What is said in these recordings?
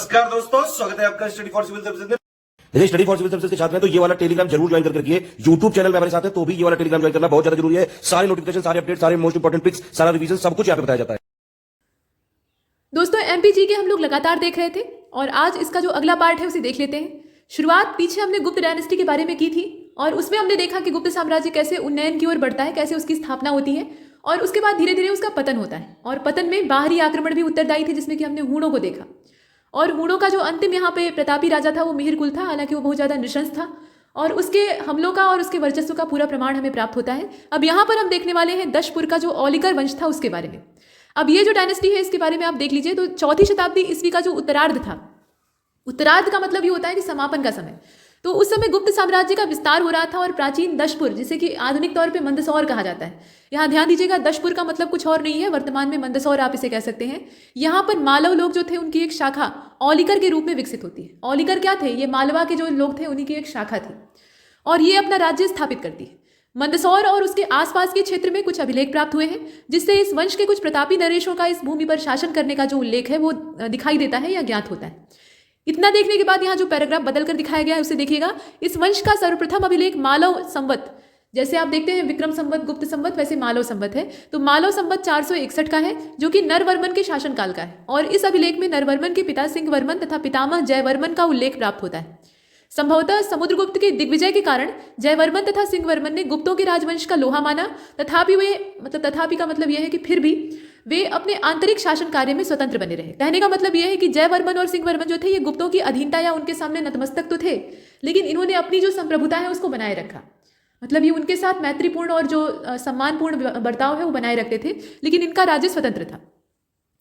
नमस्कार दोस्तों, स्वागत है आपका स्टडी फॉर सिविल सर्विसेज में। देखिए स्टडी फॉर सिविल सर्विसेज के छात्र हैं तो ये वाला टेलीग्राम जरूर ज्वाइन करके रखिए। यूट्यूब चैनल में हमारे साथ है तो भी ये वाला टेलीग्राम ज्वाइन करना बहुत ज्यादा जरूरी है। सारे नोटिफिकेशन, सारे अपडेट, सारे मोस्ट इंपोर्टेंट पिक्स, सारा रिवीजन सब कुछ यहाँ पे बताया जाता है। दोस्तों एमपीजी के हम लोग लगातार देख रहे थे और आज इसका जो अगला पार्ट है उसे देख लेते हैं। शुरुआत पीछे हमने गुप्त डायनेस्टी के बारे में की थी और उसमें हमने देखा कि गुप्त साम्राज्य कैसे उन्नयन की ओर बढ़ता है, कैसे उसकी स्थापना होती है और उसके बाद धीरे धीरे उसका पतन होता है। और पतन में बाहरी आक्रमण भी उत्तरदायी थे, जिसमें कि हमने हूणों को देखा। और हूणों का जो अंतिम यहाँ पे प्रतापी राजा था वो मिहिर कुल था, हालांकि वो बहुत ज़्यादा नृशंस था और उसके हमलों का और उसके वर्चस्व का पूरा प्रमाण हमें प्राप्त होता है। अब यहाँ पर हम देखने वाले हैं दशपुर का जो औलिकर वंश था उसके बारे में। अब ये जो डायनेस्टी है इसके बारे में आप देख लीजिए तो 4वीं शताब्दी ईस्वी का जो उत्तरार्ध था, उत्तरार्ध का मतलब ये होता है कि समापन का समय, तो उस समय गुप्त साम्राज्य का विस्तार हो रहा था और प्राचीन दशपुर, जिसे कि आधुनिक तौर पे मंदसौर कहा जाता है। यहाँ ध्यान दीजिएगा, दशपुर का मतलब कुछ और नहीं है, वर्तमान में मंदसौर आप इसे कह सकते हैं। यहाँ पर मालव लोग जो थे उनकी एक शाखा औलिकर के रूप में विकसित होती है। औलिकर क्या थे? ये मालवा के जो लोग थे उन्हीं की एक शाखा थी और ये अपना राज्य स्थापित करती है। मंदसौर और उसके आसपास के क्षेत्र में कुछ अभिलेख प्राप्त हुए हैं, जिससे इस वंश के कुछ प्रतापी नरेशों का इस भूमि पर शासन करने का जो उल्लेख है वो दिखाई देता है या ज्ञात होता है। इतना देखने के बाद यहाँ जो पैराग्राफ बदल कर दिखाया गया है उसे देखिएगा। इस वंश का सर्वप्रथम अभिलेख मालव संवत, जैसे आप देखते हैं विक्रम संवत, गुप्त संवत, वैसे मालव संवत है। तो मालव संवत 461 का है, जो कि नरवर्मन के शासनकाल का है और इस अभिलेख में नरवर्मन के पिता सिंहवर्मन तथा पितामह जयवर्मन का उल्लेख प्राप्त होता है। संभवतः समुद्रगुप्त के दिग्विजय के कारण जयवर्मन तथा सिंहवर्मन ने गुप्तों के राजवंश का लोहा माना, तथापि का मतलब यह है कि फिर भी वे अपने आंतरिक शासन कार्य में स्वतंत्र बने रहे। कहने का मतलब यह है कि जयवर्मन और सिंहवर्मन जो थे ये गुप्तों की अधीनता या उनके सामने नतमस्तक तो थे, लेकिन इन्होंने अपनी जो संप्रभुता है उसको बनाए रखा। मतलब ये उनके साथ मैत्रीपूर्ण और जो सम्मानपूर्ण बर्ताव है वो बनाए रखते थे, लेकिन इनका राज्य स्वतंत्र था।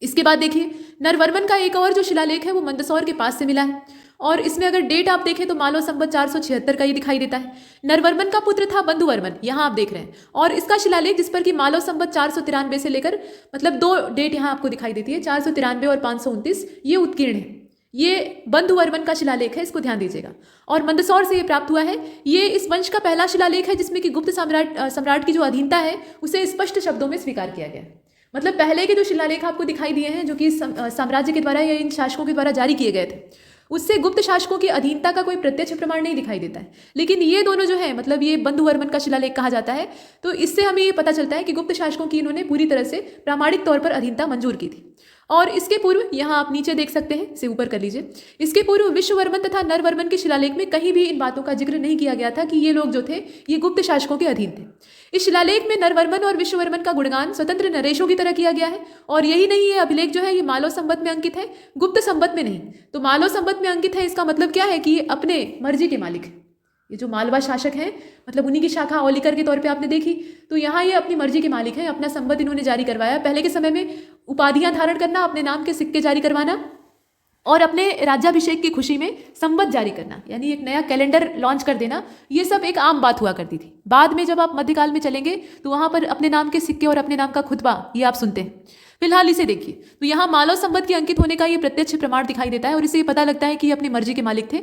इसके बाद देखिए नरवर्मन का एक और जो शिलालेख है वो मंदसौर के पास से मिला है और इसमें अगर डेट आप देखें तो मालव संवत 476 का ये दिखाई देता है। नरवर्मन का पुत्र था बंधुवर्मन, यहाँ आप देख रहे हैं, और इसका शिलालेख जिस पर कि मालव संवत 493 से लेकर मतलब 2 डेट यहाँ आपको दिखाई देती है, 493 और 529, ये उत्कीर्ण है। ये बंधुवर्मन का शिलालेख है, इसको ध्यान दीजिएगा, और मंदसौर से ये प्राप्त हुआ है। ये इस वंश का पहला शिलालेख है जिसमें कि गुप्त सम्राट की जो अधीनता है उसे स्पष्ट शब्दों में स्वीकार किया गया है। मतलब पहले के जो शिलालेख आपको दिखाई दिए हैं जो कि साम्राज्य के द्वारा या इन शासकों के द्वारा जारी किए गए थे, उससे गुप्त शासकों की अधीनता का कोई प्रत्यक्ष प्रमाण नहीं दिखाई देता है। लेकिन ये दोनों जो है, मतलब ये बंधुवर्मन का शिलालेख कहा जाता है, तो इससे हमें ये पता चलता है कि गुप्त शासकों की इन्होंने पूरी तरह से प्रामाणिक तौर पर अधीनता मंजूर की थी। और इसके पूर्व यहाँ आप नीचे देख सकते हैं, इसे ऊपर कर लीजिए, इसके पूर्व विश्ववर्मन तथा नरवर्मन के शिलालेख में कहीं भी इन बातों का जिक्र नहीं किया गया था कि ये लोग जो थे ये गुप्त शासकों के अधीन थे। इस शिलालेख में नरवर्मन और विश्ववर्मन का गुणगान स्वतंत्र नरेशों की तरह किया गया है। और यही नहीं, ये अभिलेख जो है ये मालव संवत में अंकित है, गुप्त संवत में नहीं। तो मालव संवत में अंकित है, इसका मतलब क्या है कि ये अपने मर्जी के मालिक है। ये जो मालवा शासक हैं, मतलब उन्हीं की शाखा औलिकर के तौर पे आपने देखी, तो यहाँ ये अपनी मर्जी के मालिक हैं। अपना संवत इन्होंने जारी करवाया। पहले के समय में उपाधियां धारण करना, अपने नाम के सिक्के जारी करवाना और अपने राज्याभिषेक की खुशी में संवत जारी करना, यानी एक नया कैलेंडर लॉन्च कर देना, ये सब एक आम बात हुआ करती थी। बाद में जब आप मध्यकाल में चलेंगे तो वहाँ पर अपने नाम के सिक्के और अपने नाम का खुतबा ये आप सुनते हैं। फिलहाल इसे देखिए, तो यहाँ मालव संवत के अंकित होने का ये प्रत्यक्ष प्रमाण दिखाई देता है और इससे ये पता लगता है कि ये अपनी मर्जी के मालिक थे।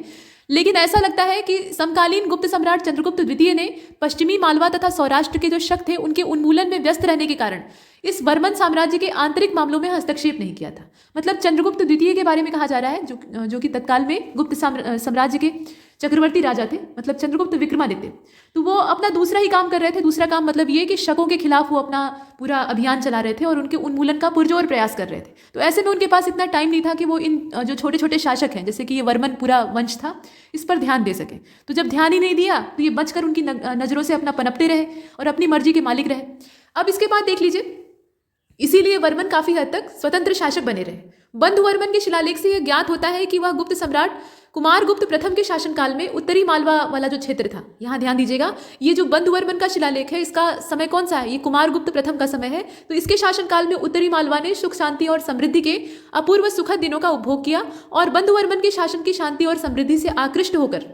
लेकिन ऐसा लगता है कि समकालीन गुप्त सम्राट चंद्रगुप्त द्वितीय ने पश्चिमी मालवा तथा सौराष्ट्र के जो शक थे उनके उन्मूलन में व्यस्त रहने के कारण इस वर्मन साम्राज्य के आंतरिक मामलों में हस्तक्षेप नहीं किया था। मतलब चंद्रगुप्त द्वितीय के बारे में कहा जा रहा है जो कि तत्काल में गुप्त साम्राज्य के चक्रवर्ती राजा थे, मतलब चंद्रगुप्त विक्रमादित्य। तो वो अपना दूसरा ही काम कर रहे थे। दूसरा काम मतलब ये कि शकों के खिलाफ वो अपना पूरा अभियान चला रहे थे और उनके उन्मूलन का पुरजोर प्रयास कर रहे थे। तो ऐसे में उनके पास इतना टाइम नहीं था कि वो इन जो छोटे छोटे शासक हैं, जैसे कि ये वर्मन पूरा वंश था, इस पर ध्यान दे सके। तो जब ध्यान ही नहीं दिया तो ये बचकर उनकी नज़रों से अपना पनपते रहे और अपनी मर्जी के मालिक रहे। अब इसके बाद देख लीजिए, इसीलिए वर्मन काफी हद तक स्वतंत्र शासक बने रहे। बंधुवर्मन के शिलालेख से यह ज्ञात होता है कि वह गुप्त सम्राट कुमारगुप्त प्रथम के शासनकाल में उत्तरी मालवा वाला जो क्षेत्र था, यहाँ ध्यान दीजिएगा, ये जो बंधुवर्मन का शिलालेख है इसका समय कौन सा है? ये कुमारगुप्त प्रथम का समय है। तो इसके शासनकाल में उत्तरी मालवा ने सुख शांति और समृद्धि के अपूर्व सुखद दिनों का उपभोग किया और बंधुवर्मन के शासन की शांति और समृद्धि से आकृष्ट होकर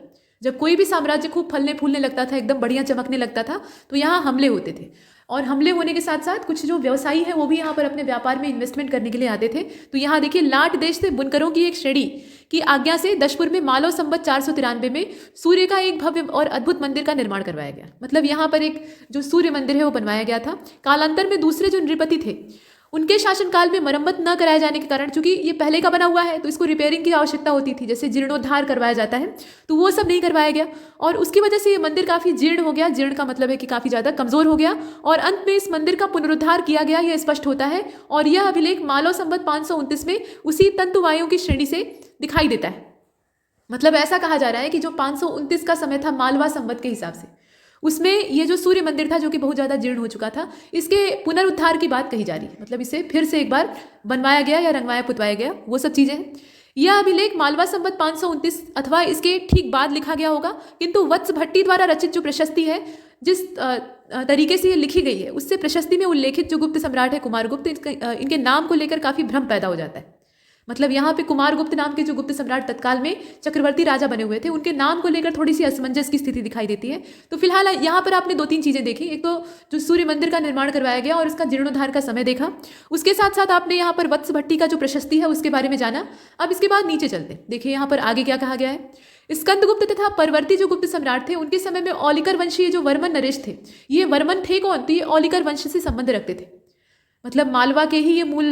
जब कोई भी साम्राज्य खूब फलने फूलने लगता था, एकदम बढ़िया चमकने लगता था, तो यहाँ हमले होते थे। और हमले होने के साथ साथ कुछ जो व्यवसायी हैं वो भी यहाँ पर अपने व्यापार में इन्वेस्टमेंट करने के लिए आते थे। तो यहाँ देखिए, लाट देश से बुनकरों की एक श्रेणी की आज्ञा से दशपुर में मालव संवत 493 में सूर्य का एक भव्य और अद्भुत मंदिर का निर्माण करवाया गया। मतलब यहाँ पर एक जो सूर्य मंदिर है वो बनवाया गया था। कालांतर में दूसरे जो नृपति थे उनके शासनकाल में मरम्मत न कराए जाने के कारण, चूंकि ये पहले का बना हुआ है तो इसको रिपेयरिंग की आवश्यकता होती थी, जैसे जीर्णोद्धार करवाया जाता है, तो वो सब नहीं करवाया गया और उसकी वजह से ये मंदिर काफ़ी जीर्ण हो गया। जीर्ण का मतलब है कि काफ़ी ज़्यादा कमज़ोर हो गया और अंत में इस मंदिर का पुनरुद्धार किया गया, यह स्पष्ट होता है। और यह अभिलेख मालव संवत 529 में उसी तंतुवायों की श्रेणी से दिखाई देता है। मतलब ऐसा कहा जा रहा है कि जो 529 का समय था मालवा संवत के हिसाब से, उसमें ये जो सूर्य मंदिर था जो कि बहुत ज़्यादा जीर्ण हो चुका था, इसके पुनरुद्धार की बात कही जा रही है। मतलब इसे फिर से एक बार बनवाया गया या रंगवाया पुतवाया गया, वो सब चीज़ें हैं। यह अभिलेख मालवा संवत 529 अथवा इसके ठीक बाद लिखा गया होगा, किंतु वत्स भट्टी द्वारा रचित जो प्रशस्ति है, जिस तरीके से ये लिखी गई है, उससे प्रशस्ति में उल्लेखित जो गुप्त सम्राट है कुमारगुप्त, इनके नाम को लेकर काफ़ी भ्रम पैदा हो जाता है। मतलब यहाँ पे कुमारगुप्त नाम के जो गुप्त सम्राट तत्काल में चक्रवर्ती राजा बने हुए थे, उनके नाम को लेकर थोड़ी सी असमंजस की स्थिति दिखाई देती है। तो फिलहाल यहाँ पर आपने 2-3 चीज़ें देखी। एक तो जो सूर्य मंदिर का निर्माण करवाया गया और इसका जीर्णोद्धार का समय देखा, उसके साथ साथ आपने यहाँ पर वत्स भट्टी का जो प्रशस्ति है उसके बारे में जाना। अब इसके बाद नीचे चलते, देखिए यहाँ पर आगे क्या कहा गया है। स्कंदगुप्त तथा परवर्ती जो गुप्त सम्राट थे, उनके समय में औलिकर वंशीय जो वर्मन नरेश थे, ये वर्मन थे कौन, तो ये औलिकर वंश से संबंध रखते थे। मतलब मालवा के ही ये मूल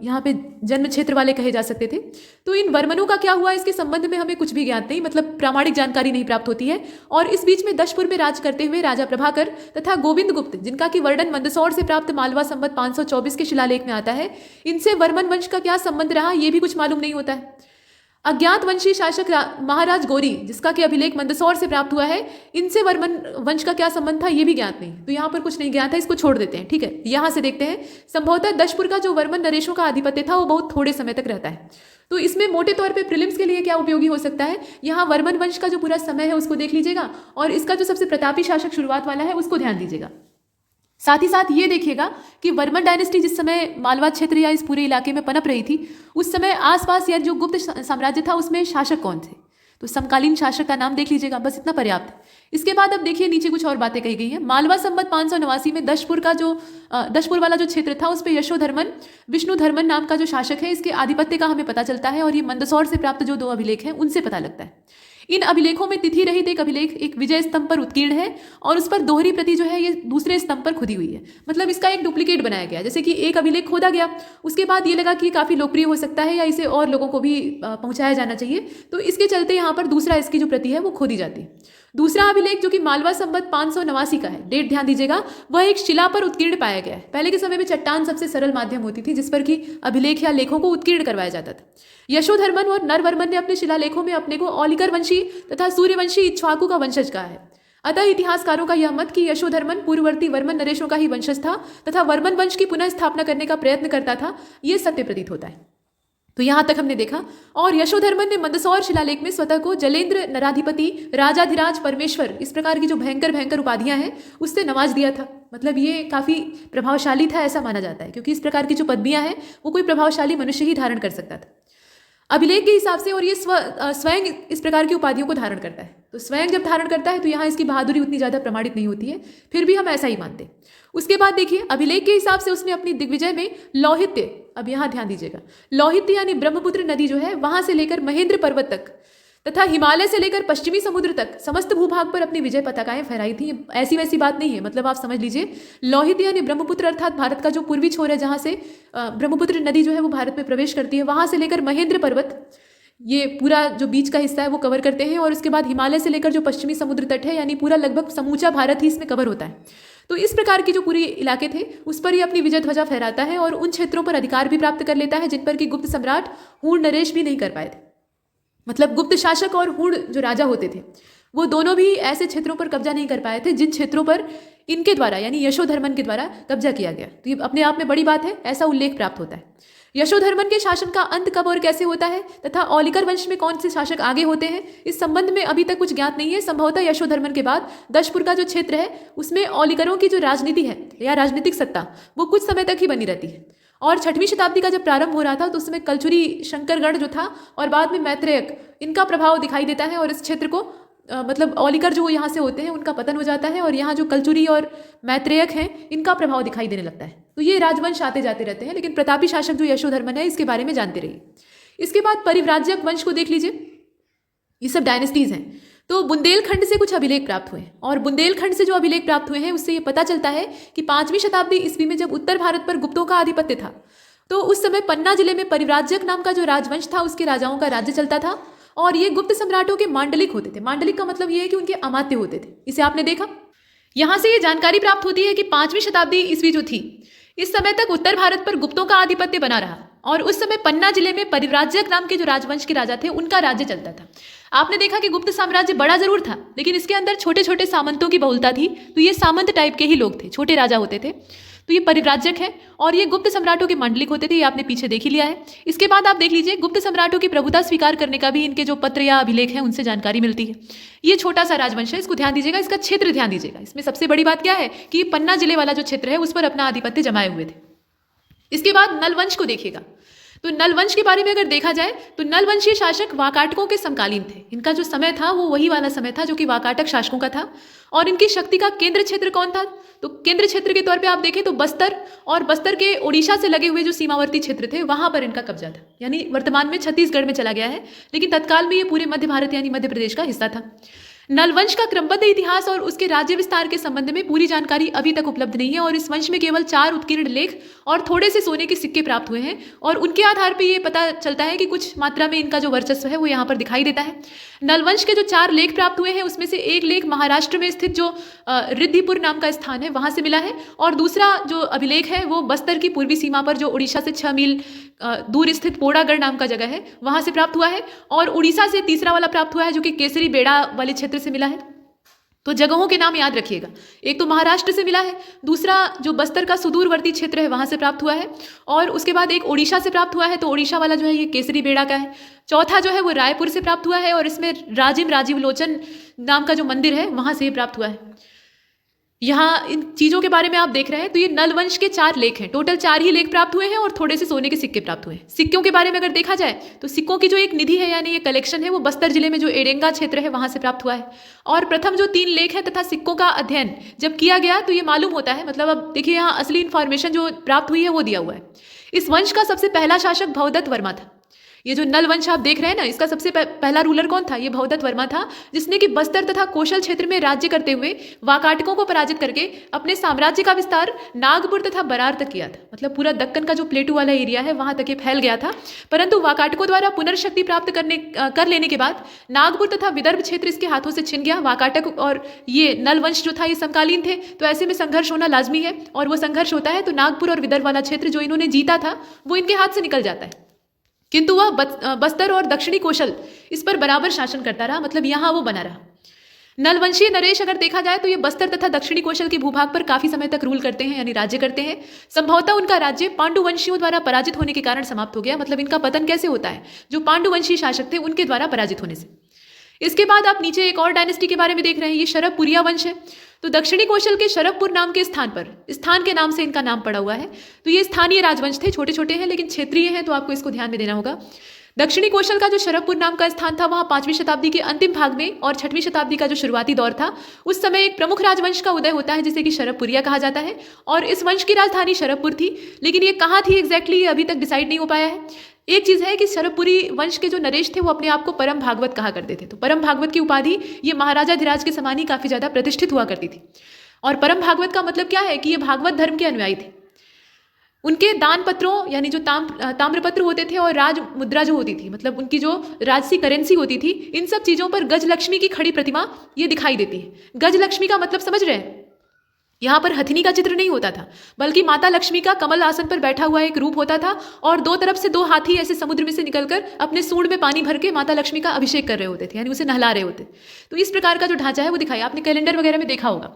यहाँ पे जन्म क्षेत्र वाले कहे जा सकते थे। तो इन वर्मनों का क्या हुआ, इसके संबंध में हमें कुछ भी ज्ञात नहीं, मतलब प्रामाणिक जानकारी नहीं प्राप्त होती है। और इस बीच में दशपुर में राज करते हुए राजा प्रभाकर तथा गोविंद गुप्त, जिनका कि वर्णन मंदसौर से प्राप्त मालवा संवत 524 के शिलालेख में आता है, इनसे वर्मन वंश का क्या संबंध रहा ये भी कुछ मालूम नहीं होता है। अज्ञात वंशी शासक महाराज गौरी, जिसका कि अभिलेख मंदसौर से प्राप्त हुआ है, इनसे वर्मन वंश का क्या संबंध था ये भी ज्ञात नहीं। तो यहाँ पर कुछ नहीं ज्ञात है, इसको छोड़ देते हैं, ठीक है। यहाँ से देखते हैं, संभवतः दशपुर का जो वर्मन नरेशों का आधिपत्य था वो बहुत थोड़े समय तक रहता है। तो इसमें मोटे तौर पे प्रीलिम्स के लिए क्या उपयोगी हो सकता है, यहाँ वर्मन वंश का जो पूरा समय है उसको देख लीजिएगा और इसका जो सबसे प्रतापी शासक शुरुआत वाला है उसको ध्यान दीजिएगा। साथ ही साथ ये देखिएगा कि वर्मन डायनेस्टी जिस समय मालवा क्षेत्र या इस पूरे इलाके में पनप रही थी, उस समय आसपास या जो गुप्त साम्राज्य था उसमें शासक कौन थे, तो समकालीन शासक का नाम देख लीजिएगा, बस इतना पर्याप्त है। इसके बाद अब देखिए नीचे कुछ और बातें कही गई हैं। मालवा संवत 589 में दशपुर वाला जो क्षेत्र था उस पर यशोधर्मन विष्णुधर्मन नाम का जो शासक है, इसके आधिपत्य का हमें पता चलता है और ये मंदसौर से प्राप्त जो 2 अभिलेख हैं उनसे पता लगता है। इन अभिलेखों में तिथि रहित एक अभिलेख एक विजय स्तंभ पर उत्कीर्ण है और उस पर दोहरी प्रति जो है ये दूसरे स्तंभ पर खुदी हुई है। मतलब इसका एक डुप्लीकेट बनाया गया, जैसे कि एक अभिलेख खोदा गया, उसके बाद ये लगा कि काफ़ी लोकप्रिय हो सकता है या इसे और लोगों को भी पहुंचाया जाना चाहिए, तो इसके चलते यहाँ पर दूसरा इसकी जो प्रति है वो खोदी जाती है। दूसरा अभिलेख जो कि मालवा संवत 589 का है, डेट ध्यान दीजिएगा, वह एक शिला पर उत्कीर्ण पाया गया है। पहले के समय में चट्टान सबसे सरल माध्यम होती थी जिस पर कि अभिलेख या लेखों को उत्कीर्ण करवाया जाता था। यशोधर्मन और नरवर्मन ने अपने शिलालेखों में अपने को औलिकर वंशी तथा सूर्यवंशी इक्ष्वाकु का वंशज कहा है। अतः इतिहासकारों का यह मत कि यशोधर्मन पूर्ववर्ती वर्मन नरेशों का ही वंशज था तथा वर्मन वंश की पुनः स्थापना करने का प्रयत्न करता था, ये सत्य प्रतीत होता है। तो यहाँ तक हमने देखा। और यशोधर्मन ने मंदसौर शिलालेख में स्वतः को जलेंद्र, नराधिपति, राजाधिराज, परमेश्वर, इस प्रकार की जो भयंकर उपाधियां हैं उससे नवाज दिया था। मतलब ये काफ़ी प्रभावशाली था ऐसा माना जाता है, क्योंकि इस प्रकार की जो पदवियां हैं वो कोई प्रभावशाली मनुष्य ही धारण कर सकता था अभिलेख के हिसाब से। और ये स्वयं इस प्रकार की उपाधियों को धारण करता है, तो स्वयं जब धारण करता है तो यहाँ इसकी बहादुरी उतनी ज़्यादा प्रमाणित नहीं होती है, फिर भी हम ऐसा ही मानते हैं। उसके बाद देखिए अभिलेख के हिसाब से उसने अपनी दिग्विजय में लौहित्य, अब यहाँ ध्यान दीजिएगा, लौहित्य यानी ब्रह्मपुत्र नदी जो है वहाँ से लेकर महेंद्र पर्वत तक तथा हिमालय से लेकर पश्चिमी समुद्र तक समस्त भूभाग पर अपनी विजय पताकाएं फहराई थी। ऐसी वैसी बात नहीं है, मतलब आप समझ लीजिए लौहित्य यानी ब्रह्मपुत्र अर्थात भारत का जो पूर्वी छोर है जहाँ से ब्रह्मपुत्र नदी जो है वो भारत में प्रवेश करती है, वहाँ से लेकर महेंद्र पर्वत, ये पूरा जो बीच का हिस्सा है वो कवर करते हैं। और उसके बाद हिमालय से लेकर जो पश्चिमी समुद्र तट है यानी पूरा लगभग समूचा भारत ही इसमें कवर होता है। तो इस प्रकार की जो पूरी इलाके थे उस पर ये अपनी विजय ध्वजा फहराता है और उन क्षेत्रों पर अधिकार भी प्राप्त कर लेता है जिन पर कि गुप्त सम्राट हूण नरेश भी नहीं कर पाए थे। मतलब गुप्त शासक और हूण जो राजा होते थे वो दोनों भी ऐसे क्षेत्रों पर कब्जा नहीं कर पाए थे जिन क्षेत्रों पर इनके द्वारा यानी यशोधर्मन के द्वारा कब्जा किया गया। तो ये अपने आप में बड़ी बात है, ऐसा उल्लेख प्राप्त होता है। यशोधर्मन के शासन का अंत कब और कैसे होता है तथा औलिकर वंश में कौन से शासक आगे होते हैं, इस संबंध में अभी तक कुछ ज्ञात नहीं है। संभवतः यशोधर्मन के बाद दशपुर का जो क्षेत्र है उसमें औलिकरों की जो राजनीति है या राजनीतिक सत्ता वो कुछ समय तक ही बनी रहती है। और 6वीं शताब्दी का जब प्रारंभ हो रहा था तो उस समय कलचुरी शंकरगढ़ जो था और बाद में मैत्रेयक, इनका प्रभाव दिखाई देता है और इस क्षेत्र को मतलब औलिकर जो यहाँ से होते हैं उनका पतन हो जाता है और यहाँ जो कलचुरी और मैत्रेयक हैं इनका प्रभाव दिखाई देने लगता है। तो ये राजवंश आते जाते रहते हैं, लेकिन प्रतापी शासक जो यशोधर्मन है इसके बारे में जानते रहिए। इसके बाद परिव्राजक वंश को देख लीजिए, ये सब डायनेस्टीज हैं। तो बुंदेलखंड से कुछ अभिलेख प्राप्त हुए हैं और बुंदेलखंड से जो अभिलेख प्राप्त हुए हैं उससे ये पता चलता है कि 5वीं शताब्दी ईस्वी में जब उत्तर भारत पर गुप्तों का आधिपत्य था तो उस समय पन्ना जिले में परिव्राजक नाम का जो राजवंश था उसके राजाओं का राज्य चलता था और ये गुप्त सम्राटों के मांडलिक होते थे। मांडलिक का मतलब ये है कि उनके अमात्य होते थे। इसे आपने देखा। यहाँ से ये जानकारी प्राप्त होती है कि 5वीं शताब्दी ईस्वी जो थी इस समय तक उत्तर भारत पर गुप्तों का आधिपत्य बना रहा और उस समय पन्ना जिले में परिव्राजक नाम के जो राजवंश के राजा थे उनका राज्य चलता था। आपने देखा कि गुप्त साम्राज्य बड़ा जरूर था लेकिन इसके अंदर छोटे छोटे सामंतों की बहुलता थी। तो ये सामंत टाइप के ही लोग थे, छोटे राजा होते थे। तो ये परिव्राजक है और ये गुप्त सम्राटों के मंडलिक होते थे। ये आपने पीछे देख ही लिया है। इसके बाद आप देख लीजिए गुप्त सम्राटों की प्रभुता स्वीकार करने का भी इनके जो पत्र या अभिलेख हैं उनसे जानकारी मिलती है। ये छोटा सा राजवंश है, इसको ध्यान दीजिएगा, इसका क्षेत्र ध्यान दीजिएगा। इसमें सबसे बड़ी बात क्या है कि पन्ना जिले वाला जो क्षेत्र है उस पर अपना आधिपत्य जमाए हुए थे। इसके बाद नलवंश को देखिएगा। तो नलवंश के बारे में अगर देखा जाए तो नलवंशीय शासक वाकाटकों के समकालीन थे। इनका जो समय था वो वही वाला समय था जो कि वाकाटक शासकों का था। और इनकी शक्ति का केंद्र क्षेत्र कौन था? तो केंद्र क्षेत्र के तौर पे आप देखें तो बस्तर और बस्तर के ओडिशा से लगे हुए जो सीमावर्ती क्षेत्र थे वहां पर इनका कब्जा था। यानी वर्तमान में छत्तीसगढ़ में चला गया है लेकिन तत्काल में ये पूरे मध्य भारत यानी मध्य प्रदेश का हिस्सा था। नलवंश का क्रमबद्ध इतिहास और उसके राज्य विस्तार के संबंध में पूरी जानकारी अभी तक उपलब्ध नहीं है और इस वंश में केवल 4 उत्कीर्ण लेख और थोड़े से सोने के सिक्के प्राप्त हुए हैं और उनके आधार पर यह पता चलता है कि कुछ मात्रा में इनका जो वर्चस्व है वो यहाँ पर दिखाई देता है। नलवंश के जो 4 लेख प्राप्त हुए हैं उसमें से एक लेख महाराष्ट्र में स्थित जो रिद्धिपुर नाम का स्थान है वहां से मिला है और दूसरा जो अभिलेख है वो बस्तर की पूर्वी सीमा पर जो उड़ीसा से 6 मील दूर स्थित पोड़ागढ़ नाम का जगह है वहां से प्राप्त हुआ है और उड़ीसा से तीसरा वाला प्राप्त हुआ है जो कि केसरी बेड़ा वाले क्षेत्र से मिला है। तो जगहों के नाम याद रखिएगा, एक तो महाराष्ट्र से मिला है, दूसरा जो बस्तर का सुदूरवर्ती क्षेत्र है वहां से प्राप्त हुआ है और उसके बाद एक ओडिशा से प्राप्त हुआ है। तो ओडिशा वाला जो है ये केसरी बेड़ा का है। चौथा जो है वो रायपुर से प्राप्त हुआ है और इसमें राजीव लोचन नाम का जो मंदिर है वहां से प्राप्त हुआ है। यहाँ इन चीज़ों के बारे में आप देख रहे हैं। तो ये नलवंश के 4 लेख हैं, टोटल 4 ही लेख प्राप्त हुए हैं और थोड़े से सोने के सिक्के प्राप्त हुए हैं। सिक्कों के बारे में अगर देखा जाए तो सिक्कों की जो एक निधि है यानी ये कलेक्शन है वो बस्तर जिले में जो एडेंगा क्षेत्र है वहां से प्राप्त हुआ है। और प्रथम जो 3 लेख है तथा सिक्कों का अध्ययन जब किया गया तो ये मालूम होता है, मतलब अब देखिए यहाँ असली इन्फॉर्मेशन जो प्राप्त हुई है वो दिया हुआ है। इस वंश का सबसे पहला शासक भवदत्त वर्मा था। ये जो नलवंश आप देख रहे हैं ना, इसका सबसे पहला रूलर कौन था? ये भवदत्त वर्मा था जिसने कि बस्तर तथा कौशल क्षेत्र में राज्य करते हुए वाकाटकों को पराजित करके अपने साम्राज्य का विस्तार नागपुर तथा बरार तक किया था। मतलब पूरा दक्कन का जो प्लेटू वाला एरिया है वहां तक ये फैल गया था। परंतु वाकाटकों द्वारा पुनर्शक्ति प्राप्त कर लेने के बाद नागपुर तथा विदर्भ क्षेत्र इसके हाथों से छिन गया। वाकाटक और ये नलवंश जो था ये समकालीन थे तो ऐसे में संघर्ष होना लाजमी है और वो संघर्ष होता है तो नागपुर और विदर्भ वाला क्षेत्र जो इन्होंने जीता था वो इनके हाथ से निकल जाता है। किंतु वह बस्तर और दक्षिणी कौशल इस पर बराबर शासन करता रहा, मतलब यहाँ वो बना रहा। नलवंशीय नरेश अगर देखा जाए तो ये बस्तर तथा दक्षिणी कौशल के भूभाग पर काफी समय तक रूल करते हैं यानी राज्य करते हैं। संभवतः उनका राज्य पांडुवंशियों द्वारा पराजित होने के कारण समाप्त हो गया। मतलब इनका पतन कैसे होता है? जो पांडुवंशी शासक थे उनके द्वारा पराजित होने से। इसके बाद आप नीचे एक और डायनेस्टी के बारे में देख रहे हैं, ये शरभपुरिया वंश है। तो दक्षिणी कौशल के शरभपुर नाम के स्थान के नाम से इनका नाम पड़ा हुआ है। तो ये स्थानीय राजवंश थे, छोटे छोटे हैं लेकिन क्षेत्रीय हैं तो आपको इसको ध्यान में देना होगा। दक्षिणी कौशल का जो शरभपुर नाम का स्थान था वहाँ 5वीं शताब्दी के अंतिम भाग में और 6वीं शताब्दी का जो शुरुआती दौर था उस समय एक प्रमुख राजवंश का उदय होता है जिसे कि शरभपुरिया कहा जाता है। और इस वंश की राजधानी शरभपुर थी, लेकिन ये कहाँ थी एग्जैक्टली ये अभी तक डिसाइड नहीं हो पाया है। एक चीज है कि शरभपुरी वंश के जो नरेश थे वो अपने आप को परम भागवत कहा करते थे। तो परम भागवत की उपाधि ये महाराजा धीराज के समान ही काफी ज्यादा प्रतिष्ठित हुआ करती थी। और परम भागवत का मतलब क्या है कि ये भागवत धर्म के अनुयायी थे। उनके दान पत्रों यानी जो ताम्रपत्र होते थे और राज मुद्रा जो होती थी, मतलब उनकी जो राजसी करेंसी होती थी, इन सब चीजों पर गजलक्ष्मी की खड़ी प्रतिमा ये दिखाई देती है। गजलक्ष्मी का मतलब समझ रहे हैं? यहाँ पर हथिनी का चित्र नहीं होता था बल्कि माता लक्ष्मी का कमल आसन पर बैठा हुआ एक रूप होता था और 2 तरफ से 2 हाथी ऐसे समुद्र में से निकलकर अपने सूंड में पानी भर के माता लक्ष्मी का अभिषेक कर रहे होते थे, यानी उसे नहला रहे होते। तो इस प्रकार का जो ढांचा है वो दिखाया, आपने कैलेंडर वगैरह में देखा होगा।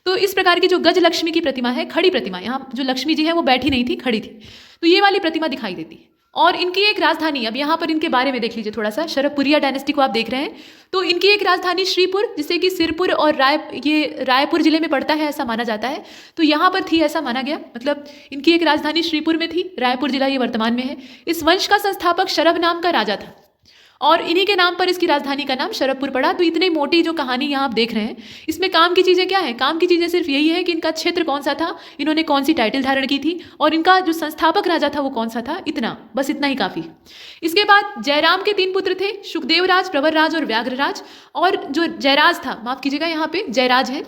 तो इस प्रकार की जो गज लक्ष्मी की प्रतिमा है, खड़ी प्रतिमा, यहाँ जो लक्ष्मी जी है वो बैठी नहीं थी, खड़ी थी, तो ये वाली प्रतिमा दिखाई देती है। और इनकी एक राजधानी, अब यहाँ पर इनके बारे में देख लीजिए थोड़ा सा, शरभपुरिया डायनेस्टी को आप देख रहे हैं। तो इनकी एक राजधानी श्रीपुर, जिसे कि सिरपुर और रायपुर जिले में पड़ता है ऐसा माना जाता है, तो यहाँ पर थी ऐसा माना गया। मतलब इनकी एक राजधानी श्रीपुर में थी, रायपुर जिला ये वर्तमान में है। इस वंश का संस्थापक शरभ नाम का राजा था और इन्हीं के नाम पर इसकी राजधानी का नाम शरभपुर पड़ा। तो इतनी मोटी जो कहानी यहाँ आप देख रहे हैं, इसमें काम की चीज़ें क्या हैं? काम की चीज़ें सिर्फ यही है कि इनका क्षेत्र कौन सा था, इन्होंने कौन सी टाइटल धारण की थी, और इनका जो संस्थापक राजा था वो कौन सा था। इतना, बस इतना ही काफ़ी। इसके बाद जयराम के 3 पुत्र थे, सुखदेवराज, प्रवरराज और व्याघ्रराज। और जो जयराज था, माफ कीजिएगा यहाँ पे जयराज है,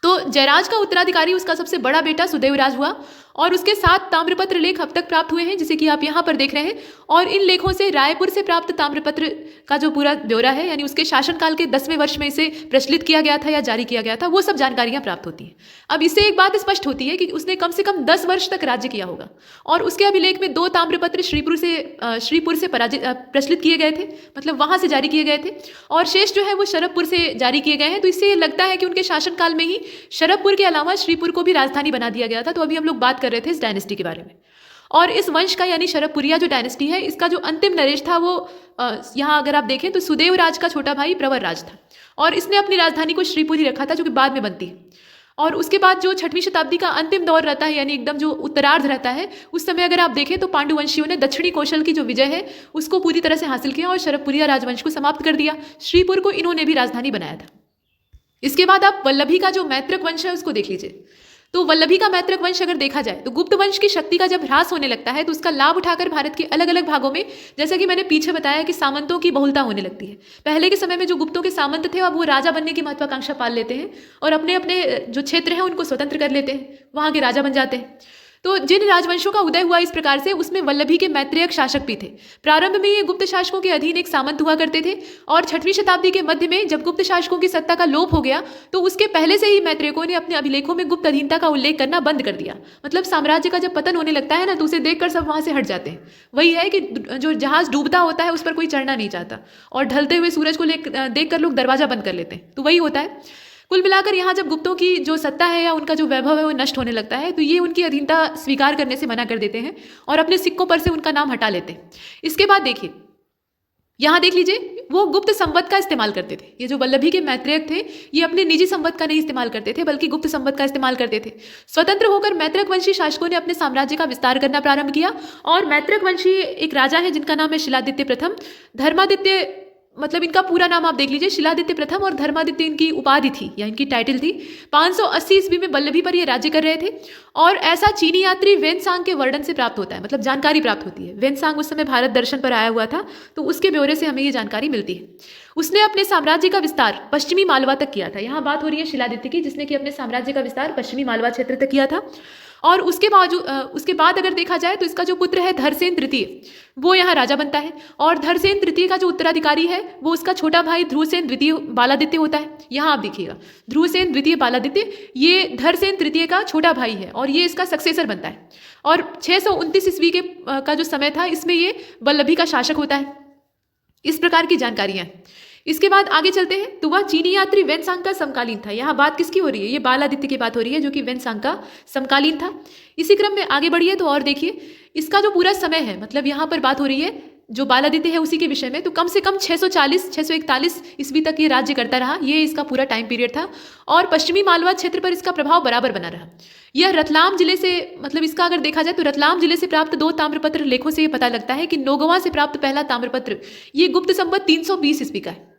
तो जयराज का उत्तराधिकारी उसका सबसे बड़ा बेटा सुदेवराज हुआ। और उसके 7 ताम्रपत्र लेख अब तक प्राप्त हुए हैं, जिसे कि आप यहाँ पर देख रहे हैं। और इन लेखों से रायपुर से प्राप्त ताम्रपत्र का जो पूरा ब्यौरा है, यानी उसके शासनकाल के 10वें वर्ष में इसे प्रचलित किया गया था या जारी किया गया था, वो सब जानकारियाँ प्राप्त होती हैं। अब इससे एक बात स्पष्ट होती है कि उसने कम से कम 10 वर्ष तक राज्य किया होगा। और उसके अभिलेख में 2 ताम्रपत्र श्रीपुर से प्रचलित किए गए थे, मतलब वहाँ से जारी किए गए थे, और शेष जो है वो शरभपुर से जारी किए गए हैं। तो इससे लगता है कि उनके शासनकाल में ही शरभपुर के अलावा श्रीपुर को भी राजधानी बना दिया गया था। तो अभी हम लोग बात कर रहे थे इस डायनेस्टी के बारे में। और इस वंश का यानी शरभपुरिया जो डायनेस्टी है, इसका जो अंतिम नरेश था वो यहाँ अगर आप देखें तो सुदेवराज का छोटा भाई प्रवरराज था। और इसने अपनी राजधानी को श्रीपुर ही रखा था, जो कि बाद में बनती है। और उसके बाद जो 6वीं शताब्दी का अंतिम दौर रहता है, यानी एकदम जो उत्तरार्ध रहता है, उस समय अगर आप देखें तो पांडुवंशियों ने दक्षिणी कौशल की जो विजय है उसको पूरी तरह से हासिल किया और शरभपुरिया राजवंश को समाप्त कर दिया। श्रीपुर को इन्होंने भी राजधानी बनाया था। इसके बाद आप वल्लभी का जो मैत्रक वंश है उसको देख लीजिए। तो वल्लभी का मैत्रक वंश अगर देखा जाए तो गुप्त वंश की शक्ति का जब ह्रास होने लगता है तो उसका लाभ उठाकर भारत के अलग अलग भागों में, जैसा कि मैंने पीछे बताया कि सामंतों की बहुलता होने लगती है। पहले के समय में जो गुप्तों के सामंत थे अब वो राजा बनने की महत्वाकांक्षा पाल लेते हैं और अपने अपने जो क्षेत्र हैं उनको स्वतंत्र कर लेते हैं, वहाँ के राजा बन जाते हैं। तो जिन राजवंशों का उदय हुआ इस प्रकार से, उसमें वल्लभी के मैत्रेयक शासक भी थे। प्रारंभ में ये गुप्त शासकों के अधीन एक सामंत हुआ करते थे, और 6वीं शताब्दी के मध्य में जब गुप्त शासकों की सत्ता का लोप हो गया तो उसके पहले से ही मैत्रेयकों ने अपने अभिलेखों में गुप्त अधीनता का उल्लेख करना बंद कर दिया। मतलब साम्राज्य का जब पतन होने लगता है ना, तो उसे देखकर सब वहाँ से हट जाते हैं। वही है कि जो जहाज डूबता होता है उस पर कोई चढ़ना नहीं चाहता, और ढलते हुए सूरज को देखकर लोग दरवाजा बंद कर लेते हैं। तो वही होता है। कुल मिलाकर यहाँ जब गुप्तों की जो सत्ता है या उनका जो वैभव है वो नष्ट होने लगता है, तो ये उनकी अधीनता स्वीकार करने से मना कर देते हैं और अपने सिक्कों पर से उनका नाम हटा लेते हैं। इसके बाद देखिए, यहाँ देख लीजिए, वो गुप्त संवत का इस्तेमाल करते थे। ये जो वल्लभी के मैत्रेयक थे, ये अपने निजी संवत का नहीं इस्तेमाल करते थे, बल्कि गुप्त संवत का इस्तेमाल करते थे। स्वतंत्र होकर मैत्रक वंशी शासकों ने अपने साम्राज्य का विस्तार करना प्रारंभ किया। और मैत्रक वंशी एक राजा है जिनका नाम है शिलादित्य प्रथम। धर्मादित्य, मतलब इनका पूरा नाम आप देख लीजिए, शिलादित्य प्रथम, और धर्मादित्य इनकी उपाधि थी या इनकी टाइटल थी। 580 ईस्वी में वल्लभी पर ये राज्य कर रहे थे। और ऐसा चीनी यात्री वेनसांग के वर्णन से प्राप्त होता है, मतलब जानकारी प्राप्त होती है। वेनसांग उस समय भारत दर्शन पर आया हुआ था, तो उसके ब्यौरे से हमें ये जानकारी मिलती है। उसने अपने साम्राज्य का विस्तार पश्चिमी मालवा तक किया था। यहाँ बात हो रही है शिलादित्य की, जिसने कि अपने साम्राज्य का विस्तार पश्चिमी मालवा क्षेत्र तक किया था। और उसके बाद अगर देखा जाए तो इसका जो पुत्र है धरसेन तृतीय, वो यहाँ राजा बनता है। और धरसेन तृतीय का जो उत्तराधिकारी है वो उसका छोटा भाई ध्रुवसेन द्वितीय बालादित्य होता है। यहाँ आप देखिएगा, ध्रुवसेन द्वितीय बालादित्य, ये धरसेन तृतीय का छोटा भाई है और ये इसका सक्सेसर बनता है। और 629 ईस्वी का जो समय था, इसमें ये वल्लभी का शासक होता है। इस प्रकार की जानकारियाँ। इसके बाद आगे चलते हैं, तो वह चीनी यात्री वेनसांग का समकालीन था। यहाँ बात किसकी हो रही है? ये बालादित्य की बात हो रही है, जो कि वेनसांग का समकालीन था। इसी क्रम में आगे बढ़िए तो और देखिए, इसका जो पूरा समय है, मतलब यहाँ पर बात हो रही है जो बालादित्य है उसी के विषय में, तो कम से कम 641 ईस्वी तक ये राज्य करता रहा। ये इसका पूरा टाइम पीरियड था। और पश्चिमी मालवा क्षेत्र पर इसका प्रभाव बराबर बना रहा। यह रतलाम जिले से, मतलब इसका अगर देखा जाए तो रतलाम जिले से प्राप्त 2 ताम्रपत्र लेखों से ये पता लगता है कि नौगवा से प्राप्त पहला ताम्रपत्र ये गुप्त संवत 320 ईस्वी का है।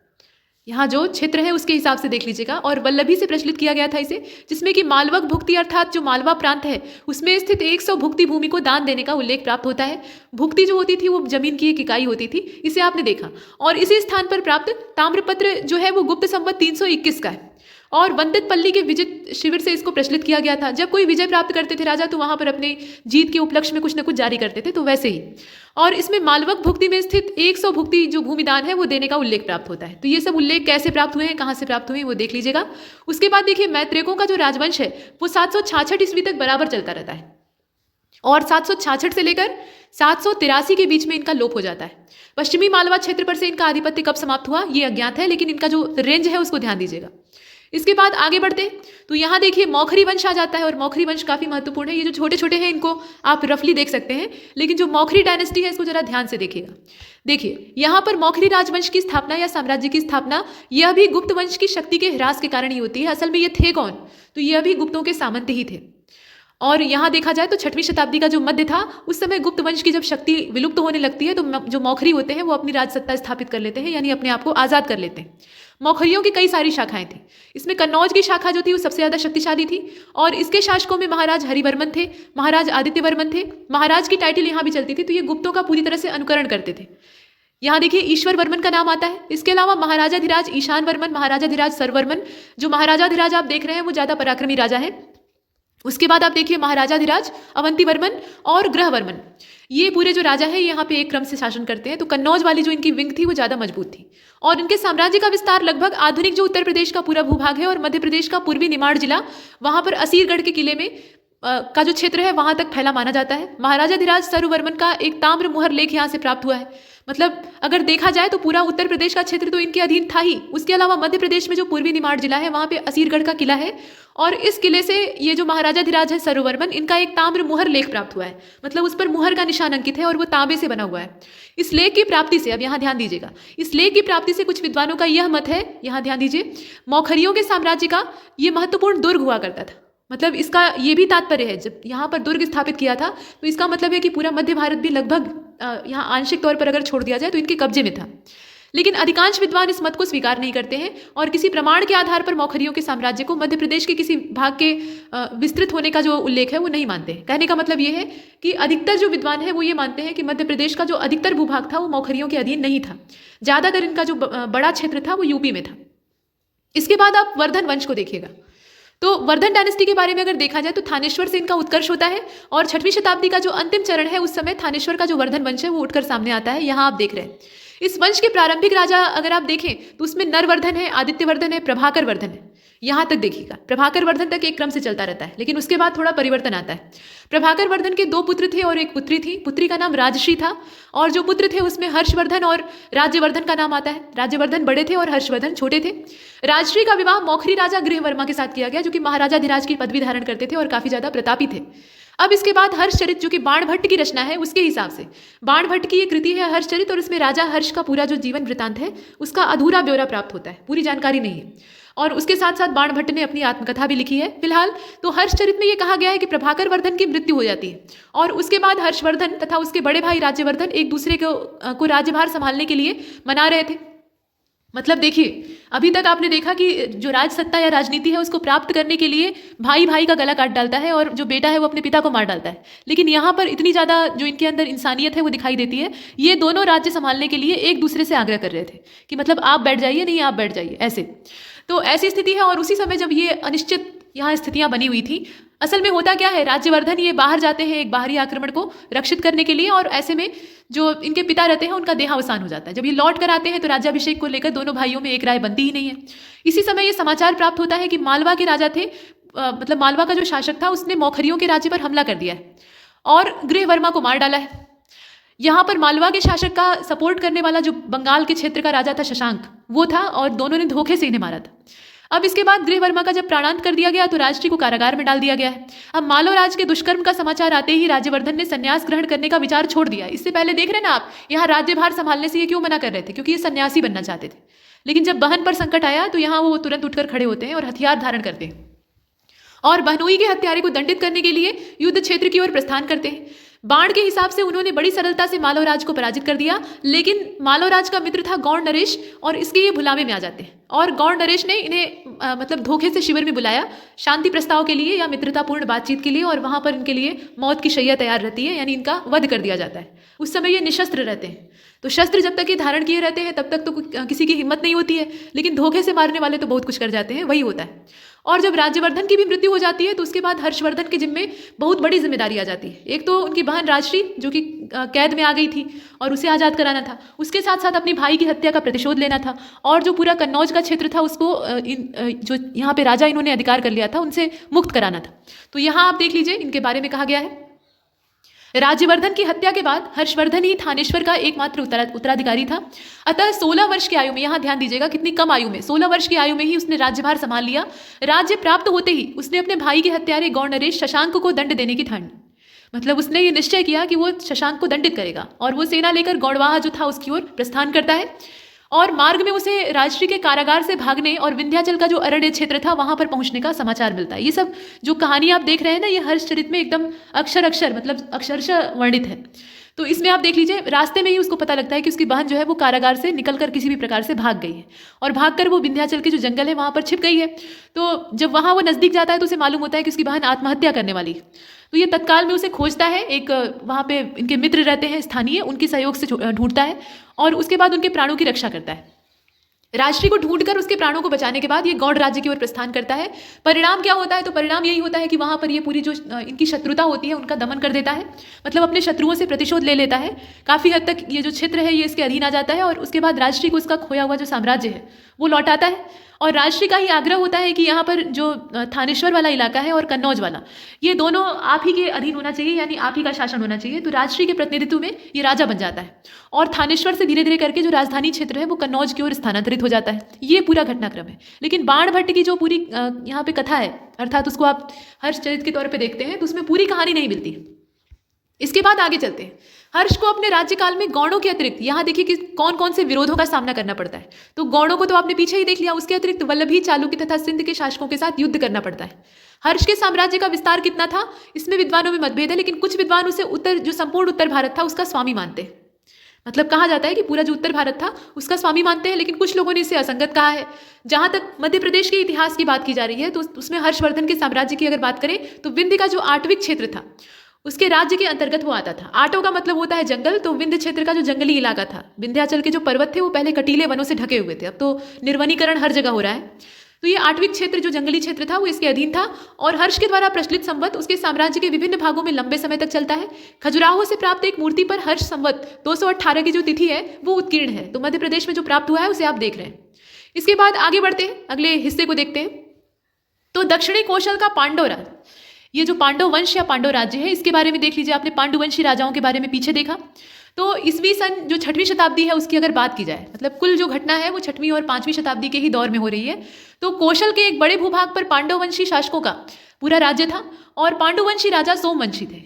यहाँ जो क्षेत्र है उसके हिसाब से देख लीजिएगा। और वल्लभी से प्रचलित किया गया था इसे, जिसमें कि मालवक भुक्ति अर्थात जो मालवा प्रांत है उसमें स्थित 100 भुक्ति भूमि को दान देने का उल्लेख प्राप्त होता है। भुक्ति जो होती थी वो जमीन की एक इकाई होती थी, इसे आपने देखा। और इसी स्थान पर प्राप्त ताम्रपत्र जो है वो गुप्त संवत 321 का है। और वंदित पल्ली के विजय शिविर से इसको प्रचलित किया गया था। जब कोई विजय प्राप्त करते थे राजा, तो वहां पर अपने जीत के उपलक्ष्य में कुछ न कुछ जारी करते थे, तो वैसे ही। और इसमें मालवक भुक्ति में स्थित 100 भुक्ति जो भूमिदान है वो देने का उल्लेख प्राप्त होता है। तो ये सब उल्लेख कैसे प्राप्त हुए हैं, कहाँ से प्राप्त हुए हैं, वो देख लीजिएगा। उसके बाद देखिए, मैत्रेयकों का जो राजवंश है वो 766 ईस्वी तक बराबर चलता रहता है। और 766 से लेकर 783 के बीच में इनका लोप हो जाता है। पश्चिमी मालवा क्षेत्र पर से इनका आधिपत्य कब समाप्त हुआ ये अज्ञात है, लेकिन इनका जो रेंज है उसको ध्यान दीजिएगा। इसके बाद आगे बढ़ते तो यहाँ देखिए मौखरी वंश आ जाता है। और मौखरी वंश काफी महत्वपूर्ण है। ये जो छोटे छोटे हैं इनको आप रफली देख सकते हैं, लेकिन जो मौखरी डायनेस्टी है इसको जरा ध्यान से देखिएगा। देखिए यहाँ पर मौखरी राजवंश की स्थापना या साम्राज्य की स्थापना यह भी गुप्त वंश की शक्ति के ह्रास के कारण ही होती है। असल में ये थे कौन? तो यह भी गुप्तों के सामंत ही थे। और यहाँ देखा जाए तो 6वीं शताब्दी का जो मध्य था, उस समय गुप्त वंश की जब शक्ति विलुप्त होने लगती है तो जो मौखरी होते हैं वो अपनी राजसत्ता स्थापित कर लेते हैं, यानी अपने आप को आज़ाद कर लेते हैं। मौखरियों की कई सारी शाखाएं थी। इसमें कन्नौज की शाखा जो थी वो सबसे ज़्यादा शक्तिशाली थी और इसके शासकों में महाराज हरिवर्मन थे, महाराज आदित्यवर्मन थे। महाराज की टाइटल यहाँ भी चलती थी, तो ये गुप्तों का पूरी तरह से अनुकरण करते थे। यहाँ देखिए ईश्वर वर्मन का नाम आता है। इसके अलावा महाराजाधिराज ईशान वर्मन, महाराजाधिराज सरवर्मन। जो महाराजाधिराज आप देख रहे हैं वो ज़्यादा पराक्रमी राजा है। उसके बाद आप देखिए महाराजाधिराज अवंतीवर्मन और ग्रहवर्मन, ये पूरे जो राजा है यहाँ पे एक क्रम से शासन करते हैं। तो कन्नौज वाली जो इनकी विंग थी वो ज़्यादा मजबूत थी और इनके साम्राज्य का विस्तार लगभग आधुनिक जो उत्तर प्रदेश का पूरा भूभाग है और मध्य प्रदेश का पूर्वी निमाड़ जिला, वहाँ पर असीरगढ़ के किले में का जो क्षेत्र है वहाँ तक फैला माना जाता है। महाराजाधिराज सरवर्मन का एक ताम्र मुहर लेख यहाँ से प्राप्त हुआ है। मतलब अगर देखा जाए तो पूरा उत्तर प्रदेश का क्षेत्र तो इनके अधीन था ही। उसके अलावा मध्य प्रदेश में जो पूर्वी निमाड़ जिला है वहाँ पे असीरगढ़ का किला है और इस किले से ये जो महाराजाधिराज है सरवर्मन, इनका एक ताम्र मुहर लेख प्राप्त हुआ है। मतलब उस पर मुहर का निशान अंकित है और वो तांबे से बना हुआ है। इस लेख की प्राप्ति से, अब यहाँ ध्यान दीजिएगा, इस लेख की प्राप्ति से कुछ विद्वानों का यह मत है, यहाँ ध्यान दीजिए, मौखरियों के साम्राज्य का ये महत्वपूर्ण दुर्ग हुआ करता था। मतलब इसका ये भी तात्पर्य है, जब यहाँ पर दुर्ग स्थापित किया था तो इसका मतलब है कि पूरा मध्य भारत भी लगभग यहाँ आंशिक तौर पर अगर छोड़ दिया जाए तो इनके कब्जे में था। लेकिन अधिकांश विद्वान इस मत को स्वीकार नहीं करते हैं और किसी प्रमाण के आधार पर मौखरियों के साम्राज्य को मध्य प्रदेश के किसी भाग के विस्तृत होने का जो उल्लेख है वो नहीं मानते हैं। कहने का मतलब ये है कि अधिकतर जो विद्वान है वो ये मानते हैं कि मध्य प्रदेश का जो अधिकतर भूभाग था वो मौखरियों के अधीन नहीं था। ज़्यादातर इनका जो बड़ा क्षेत्र था वो यूपी में था। इसके बाद आप वर्धन वंश को देखिएगा। तो वर्धन डायनेस्टी के बारे में अगर देखा जाए तो थानेश्वर से इनका उत्कर्ष होता है और 6वीं शताब्दी का जो अंतिम चरण है उस समय थानेश्वर का जो वर्धन वंश है वो उठकर सामने आता है। यहाँ आप देख रहे हैं इस वंश के प्रारंभिक राजा अगर आप देखें तो उसमें नरवर्धन है, आदित्यवर्धन है, प्रभाकर वर्धन है। यहाँ तक देखिएगा, प्रभाकर वर्धन तक एक क्रम से चलता रहता है, लेकिन उसके बाद थोड़ा परिवर्तन आता है। प्रभाकर वर्धन के 2 पुत्र थे और एक पुत्री थी। पुत्री का नाम राजश्री था और जो पुत्र थे उसमें हर्षवर्धन और राज्यवर्धन का नाम आता है। राज्यवर्धन बड़े थे और हर्षवर्धन छोटे थे। राजश्री का विवाह मौखरी राजा गृहवर्मा के साथ किया गया, जो कि महाराजाधिराज की पदवी धारण करते थे और काफी ज्यादा प्रतापी थे। अब इसके बाद हर्षचरित, जो कि बाणभट्ट की रचना है, उसके हिसाब से बाणभट्ट की ये कृति है हर्षचरित और इसमें राजा हर्ष का पूरा जो जीवन वृतांत है उसका अधूरा ब्यौरा प्राप्त होता है, पूरी जानकारी नहीं है। और उसके साथ साथ बाणभट्ट ने अपनी आत्मकथा भी लिखी है। फिलहाल तो हर्षचरित में ये कहा गया है कि प्रभाकर वर्धन की मृत्यु हो जाती है और उसके बाद हर्षवर्धन तथा उसके बड़े भाई राज्यवर्धन एक दूसरे को राज्यभार संभालने के लिए मना रहे थे। मतलब देखिए, अभी तक आपने देखा कि जो राजसत्ता या राजनीति है उसको प्राप्त करने के लिए भाई भाई का गला काट डालता है और जो बेटा है वो अपने पिता को मार डालता है। लेकिन यहाँ पर इतनी ज़्यादा जो इनके अंदर इंसानियत है वो दिखाई देती है। ये दोनों राज्य संभालने के लिए एक दूसरे से आग्रह कर रहे थे कि मतलब आप बैठ जाइए, नहीं आप बैठ जाइए, ऐसे। तो ऐसी स्थिति है और उसी समय जब ये अनिश्चित यहाँ स्थितियाँ बनी हुई थी, असल में होता क्या है, राज्यवर्धन ये बाहर जाते हैं एक बाहरी आक्रमण को रक्षित करने के लिए और ऐसे में जो इनके पिता रहते हैं उनका देहावसान हो जाता है। जब ये लौट कर आते हैं तो राज्याभिषेक को लेकर दोनों भाइयों में एक राय बनती ही नहीं है। इसी समय ये समाचार प्राप्त होता है कि मालवा के राजा थे, मतलब मालवा का जो शासक था उसने मौखरियों के राज्य पर हमला कर दिया है और गृहवर्मा को मार डाला है। यहाँ पर मालवा के शासक का सपोर्ट करने वाला जो बंगाल के क्षेत्र का राजा था शशांक, वो था और दोनों ने धोखे से इन्हें मारा था। अब इसके बाद गृहवर्मा का जब प्राणांत कर दिया गया तो राजश्री को कारागार में डाल दिया गया है। अब मालोराज के दुष्कर्म का समाचार आते ही राज्यवर्धन ने संन्यास ग्रहण करने का विचार छोड़ दिया। इससे पहले देख रहे ना आप, यहाँ राज्यभार संभालने से ये क्यों मना कर रहे थे, क्योंकि ये सन्यासी बनना चाहते थे। लेकिन जब बहन पर संकट आया तो यहाँ वो तुरंत उठकर खड़े होते हैं और हथियार धारण करते हैं और बहनोई के हत्यारे को दंडित करने के लिए युद्ध क्षेत्र की ओर प्रस्थान करते हैं। बाण के हिसाब से उन्होंने बड़ी सरलता से मालोराज को पराजित कर दिया, लेकिन मालोराज का मित्र था गौड़ नरेश और इसके ये भुलावे में आ जाते हैं और गौड़ नरेश ने इन्हें मतलब धोखे से शिविर में बुलाया शांति प्रस्ताव के लिए या मित्रतापूर्ण बातचीत के लिए और वहां पर इनके लिए मौत की शैया तैयार रहती है, यानी इनका वध कर दिया जाता है। उस समय ये निशस्त्र रहते हैं, तो शस्त्र जब तक ये धारण किए रहते हैं तब तक तो किसी की हिम्मत नहीं होती है, लेकिन धोखे से मारने वाले तो बहुत कुछ कर जाते हैं, वही होता है। और जब राज्यवर्धन की भी मृत्यु हो जाती है तो उसके बाद हर्षवर्धन के जिम्मे बहुत बड़ी जिम्मेदारी आ जाती है। एक तो उनकी बहन राजश्री जो कि कैद में आ गई थी और उसे आज़ाद कराना था, उसके साथ साथ अपने भाई की हत्या का प्रतिशोध लेना था और जो पूरा कन्नौज का क्षेत्र था उसको जो यहाँ पे राजा इन्होंने अधिकार कर लिया था उनसे मुक्त कराना था। तो यहाँ आप देख लीजिए इनके बारे में कहा गया है, राज्यवर्धन की हत्या के बाद हर्षवर्धन ही थानेश्वर का एकमात्र उत्तराधिकारी था। अतः 16 वर्ष की आयु में, यहाँ ध्यान दीजिएगा कितनी कम आयु में, 16 वर्ष की आयु में ही उसने राज्यभार संभाल लिया। राज्य प्राप्त होते ही उसने अपने भाई के हत्यारे गौड़ नरेश शशांक को दंड देने की ठानी। मतलब उसने ये निश्चय किया कि वो शशांक को दंडित करेगा और वो सेना लेकर गौड़वाहा जो था उसकी ओर प्रस्थान करता है और मार्ग में उसे राजश्री के कारागार से भागने और विंध्याचल का जो अरण्य क्षेत्र था वहां पर पहुंचने का समाचार मिलता है। ये सब जो कहानी आप देख रहे हैं ना, ये हर्षचरित में एकदम अक्षर अक्षर मतलब अक्षरशः वर्णित है। तो इसमें आप देख लीजिए, रास्ते में ही उसको पता लगता है कि उसकी बहन जो है वो कारागार से निकलकर किसी भी प्रकार से भाग गई है और भागकर वो विंध्याचल के जो जंगल है वहाँ पर छिप गई है। तो जब वहाँ वो नज़दीक जाता है तो उसे मालूम होता है कि उसकी बहन आत्महत्या करने वाली है। तो ये तत्काल में उसे खोजता है, एक वहाँ पे इनके मित्र रहते हैं स्थानीय, उनके सहयोग से ढूंढता है और उसके बाद उनके प्राणों की रक्षा करता है। राजश्री को ढूंढकर उसके प्राणों को बचाने के बाद ये गौड़ राज्य की ओर प्रस्थान करता है। परिणाम क्या होता है? तो परिणाम यही होता है कि वहाँ पर ये पूरी जो इनकी शत्रुता होती है उनका दमन कर देता है, मतलब अपने शत्रुओं से प्रतिशोध ले लेता है। काफ़ी हद तक ये जो क्षेत्र है ये इसके अधीन आ जाता है और उसके बाद राजश्री को उसका खोया हुआ जो साम्राज्य है वो लौटाता है। और राजश्री का ही आग्रह होता है कि यहाँ पर जो थानेश्वर वाला इलाका है और कन्नौज वाला, ये दोनों आप ही के अधीन होना चाहिए, यानी आप ही का शासन होना चाहिए। तो राजश्री के प्रतिनिधित्व में ये राजा बन जाता है और थानेश्वर से धीरे धीरे करके जो राजधानी क्षेत्र है वो कन्नौज की ओर स्थानांतरित हो जाता है। ये पूरा घटनाक्रम है। लेकिन बाणभट्ट की जो पूरी यहाँ पे कथा है, अर्थात उसको आप हर्षचरित के तौर पर देखते हैं तो उसमें पूरी कहानी नहीं मिलती। इसके बाद आगे चलते हैं। हर्ष को अपने राज्यकाल में गौड़ों के अतिरिक्त यहाँ देखिए कि कौन कौन से विरोधों का सामना करना पड़ता है। तो गौड़ों को तो आपने पीछे ही देख लिया, उसके अतिरिक्त वल्लभी, चालुक्य तथा सिंध के शासकों के साथ युद्ध करना पड़ता है। हर्ष के साम्राज्य का विस्तार कितना था इसमें विद्वानों में मतभेद है, लेकिन कुछ विद्वान उसे जो संपूर्ण उत्तर भारत था उसका स्वामी मानते हैं। मतलब कहा जाता है कि पूरा जो उत्तर भारत था उसका स्वामी मानते हैं, लेकिन कुछ लोगों ने इसे असंगत कहा है। जहां तक मध्य प्रदेश के इतिहास की बात की जा रही है तो उसमें हर्षवर्धन के साम्राज्य की अगर बात करें तो विंध्य का जो आटविक क्षेत्र था उसके राज्य के अंतर्गत वो आता था। आटो का मतलब होता है जंगल, तो विंध्य क्षेत्र का जो जंगली इलाका था, विंध्याचल के जो पर्वत थे वो पहले कटीले वनों से ढके हुए थे, अब तो निर्वनीकरण हर जगह हो रहा है। तो ये आटविक क्षेत्र जो जंगली क्षेत्र था वो इसके अधीन था और हर्ष के द्वारा प्रचलित संवत उसके साम्राज्य के विभिन्न भागों में लंबे समय तक चलता है। खजुराहो से प्राप्त एक मूर्ति पर हर्ष संवत 218 की जो तिथि है वो उत्कीर्ण है। तो मध्य प्रदेश में जो प्राप्त हुआ है उसे आप देख रहे हैं। इसके बाद आगे बढ़ते हैं, अगले हिस्से को देखते हैं। तो दक्षिणी कौशल का पांडव राज, ये जो पांडव वंश या पांडव राज्य है इसके बारे में देख लीजिए। आपने पांडुवंशी राजाओं के बारे में पीछे देखा, तो ईसवी सन जो 6वीं शताब्दी है उसकी अगर बात की जाए, मतलब कुल जो घटना है वो 6वीं और 5वीं शताब्दी के ही दौर में हो रही है। तो कौशल के एक बड़े भूभाग पर पांडववंशी शासकों का पूरा राज्य था और पांडुवंशी राजा सोमवंशी थे,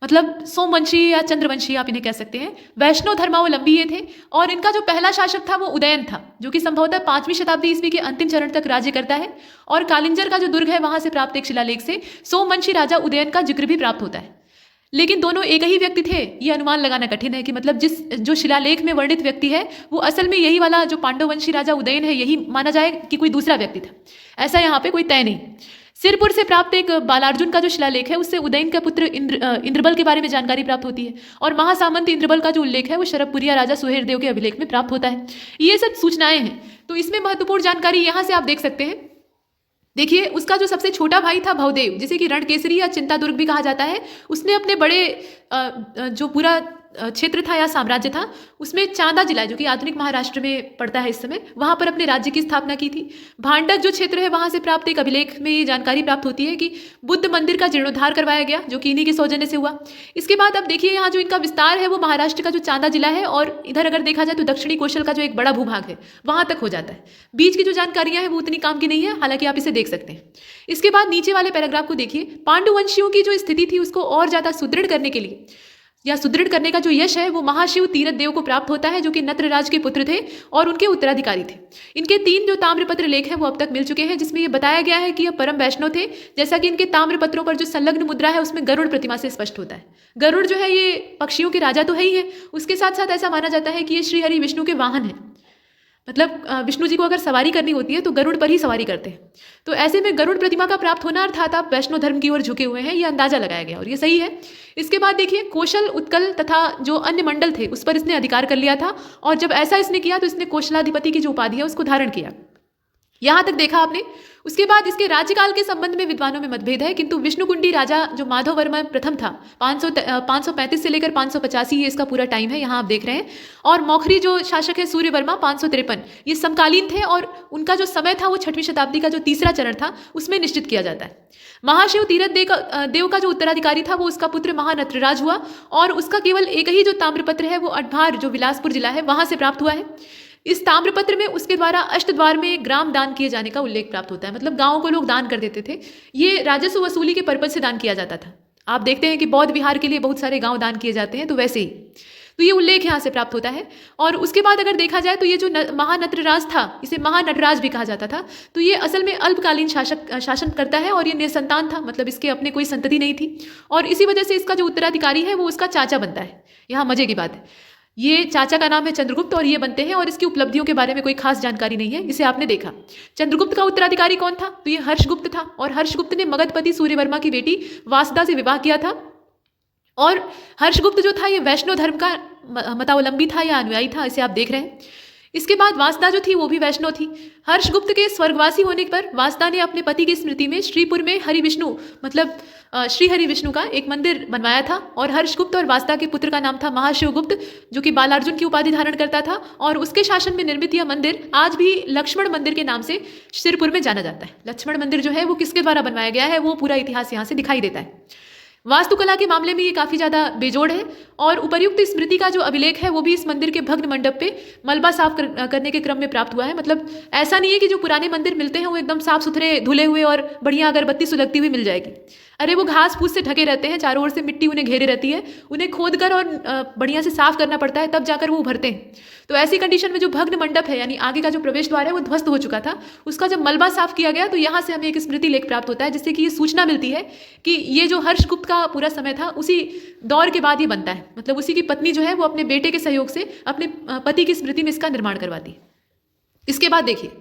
मतलब सोमवंशी या चंद्रवंशी आप इन्हें कह सकते हैं। वैष्णव धर्मावलंबी ये थे और इनका जो पहला शासक था वो उदयन था, जो कि संभवतः 5वीं शताब्दी ईस्वी के अंतिम चरण तक राज्य करता है। और कालिंजर का जो दुर्ग है वहां से प्राप्त एक शिलालेख से सोमवंशी राजा उदयन का जिक्र भी प्राप्त होता है। लेकिन दोनों एक ही व्यक्ति थे ये अनुमान लगाना कठिन है कि मतलब जो शिलालेख में वर्णित व्यक्ति है वो असल में यही वाला जो पांडववंशी राजा उदयन है यही माना जाए कि कोई दूसरा व्यक्ति था, ऐसा यहाँ पे कोई तय नहीं। सिरपुर से प्राप्त एक बालार्जुन का जो शिलालेख है उससे उदयन का पुत्र इंद्रबल के बारे में जानकारी प्राप्त होती है और महासामंत इंद्रबल का जो उल्लेख है वो शरभपुरिया राजा सुहेरदेव के अभिलेख में प्राप्त होता है। ये सब सूचनाएं हैं। तो इसमें महत्वपूर्ण जानकारी यहाँ से आप देख सकते हैं। देखिए, उसका जो सबसे छोटा भाई था भवदेव, जिसे कि रणकेसरी या चिंतादुर्ग भी कहा जाता है, उसने अपने बड़े जो पूरा क्षेत्र था या साम्राज्य था उसमें चांदा जिला जो कि आधुनिक महाराष्ट्र में पड़ता है इस समय, वहां पर अपने राज्य की स्थापना की थी। भांडक जो क्षेत्र है वहां से प्राप्त एक अभिलेख में ये जानकारी प्राप्त होती है कि बुद्ध मंदिर का जीर्णोद्धार करवाया गया जो कि इन्हीं के सौजन्य से हुआ। इसके बाद अब देखिए यहाँ जो इनका विस्तार है वो महाराष्ट्र का जो चांदा जिला है और इधर अगर देखा जाए तो दक्षिणी कौशल का जो एक बड़ा भूभाग है वहां तक हो जाता है। बीच की जो जानकारियां हैं वो उतनी काम की नहीं है, हालांकि आप इसे देख सकते हैं। इसके बाद नीचे वाले पैराग्राफ को देखिए। पांडुवंशियों की जो स्थिति थी उसको और ज्यादा सुदृढ़ करने के लिए या सुदृढ़ करने का जो यश है वो महाशिव तीरथ देव को प्राप्त होता है जो कि नत्रराज के पुत्र थे और उनके उत्तराधिकारी थे। इनके 3 जो ताम्रपत्र लेख हैं वो अब तक मिल चुके हैं, जिसमें ये बताया गया है कि ये परम वैष्णव थे, जैसा कि इनके ताम्रपत्रों पर जो संलग्न मुद्रा है उसमें गरुड़ प्रतिमा से स्पष्ट होता है। गरुड़ जो है ये पक्षियों के राजा तो है ही है, उसके साथ साथ ऐसा माना जाता है कि ये श्री हरि विष्णु के वाहन है, मतलब विष्णु जी को अगर सवारी करनी होती है तो गरुड़ पर ही सवारी करते हैं। तो ऐसे में गरुड़ प्रतिमा का प्राप्त होना अर्थात आप वैष्णव धर्म की ओर झुके हुए हैं, ये अंदाजा लगाया गया और ये सही है। इसके बाद देखिए, कौशल, उत्कल तथा जो अन्य मंडल थे उस पर इसने अधिकार कर लिया था और जब ऐसा इसने किया तो इसने कौशलाधिपति की जो उपाधि है उसको धारण किया। यहाँ तक देखा आपने। उसके बाद इसके राज्यकाल के संबंध में विद्वानों में मतभेद है, किंतु विष्णुकुंडी राजा जो माधव वर्मा प्रथम था 535 से लेकर 585 ये इसका पूरा टाइम है, यहाँ आप देख रहे हैं। और मौखरी जो शासक है सूर्य वर्मा 553, ये समकालीन थे और उनका जो समय था वो 6वीं शताब्दी का जो तीसरा चरण था उसमें निश्चित किया जाता है। महाशिव तीरथ देव का जो उत्तराधिकारी था वो उसका पुत्र महानत्रराज हुआ और उसका केवल एक ही जो ताम्रपत्र है वो अठभार जो बिलासपुर जिला है वहां से प्राप्त हुआ है। इस ताम्रपत्र में उसके द्वारा अष्टद्वार में ग्राम दान किए जाने का उल्लेख प्राप्त होता है, मतलब गांवों को लोग दान कर देते थे। ये राजस्व वसूली के पर्पज से दान किया जाता था। आप देखते हैं कि बौद्ध विहार के लिए बहुत सारे गांव दान किए जाते हैं, तो वैसे ही। तो ये उल्लेख यहाँ से प्राप्त होता है। और उसके बाद अगर देखा जाए तो ये जो महानटराज था, इसे महानटराज भी कहा जाता था, तो ये असल में अल्पकालीन शासन करता है और ये निसंतान था, मतलब इसके अपने कोई संतति नहीं थी और इसी वजह से इसका जो उत्तराधिकारी है वो उसका चाचा बनता है। यहाँ मजे की बात है, ये चाचा का नाम है चंद्रगुप्त और ये बनते हैं और इसकी उपलब्धियों के बारे में कोई खास जानकारी नहीं है, इसे आपने देखा। चंद्रगुप्त का उत्तराधिकारी कौन था? तो ये हर्षगुप्त था और हर्षगुप्त ने मगधपति सूर्यवर्मा की बेटी वासुदा से विवाह किया था। और हर्षगुप्त जो था ये वैष्णव धर्म का मतावलंबी था या अनुयायी था, इसे आप देख रहे हैं। इसके बाद वासुदा जो थी वो भी वैष्णव थी। हर्षगुप्त के स्वर्गवासी होने पर वासुदा ने अपने पति की स्मृति में श्रीपुर में हरि विष्णु मतलब श्री हरि विष्णु का एक मंदिर बनवाया था और हर्षगुप्त और वासुदा के पुत्र का नाम था महाशिवगुप्त, जो कि बालार्जुन की उपाधि धारण करता था और उसके शासन में निर्मित यह मंदिर आज भी लक्ष्मण मंदिर के नाम से सिरपुर में जाना जाता है। लक्ष्मण मंदिर जो है वो किसके द्वारा बनवाया गया है वो पूरा इतिहास यहाँ से दिखाई देता है। वास्तुकला के मामले में ये काफ़ी ज़्यादा बेजोड़ है और उपर्युक्त स्मृति का जो अभिलेख है वो भी इस मंदिर के भग्न मंडप पे मलबा साफ करने के क्रम में प्राप्त हुआ है। मतलब ऐसा नहीं है कि जो पुराने मंदिर मिलते हैं वो एकदम साफ सुथरे धुले हुए और बढ़िया अगरबत्ती सुलगती हुई मिल जाएगी। अरे वो घास फूस से ढके रहते हैं, चारों ओर से मिट्टी उन्हें घेरे रहती है, उन्हें खोद कर और बढ़िया से साफ करना पड़ता है, तब जाकर वो उभरते हैं। तो ऐसी कंडीशन में जो भग्न मंडप है यानी आगे का जो प्रवेश द्वार है वो ध्वस्त हो चुका था, उसका जब मलबा साफ किया गया तो यहाँ से हमें एक स्मृति लेख प्राप्त होता है जिससे कि ये सूचना मिलती है कि ये जो हर्षगुप्त का पूरा समय था उसी दौर के बाद ये बनता है। मतलब उसी की पत्नी जो है वो अपने बेटे के सहयोग से अपने पति की स्मृति में इसका निर्माण करवाती है। इसके बाद देखिए,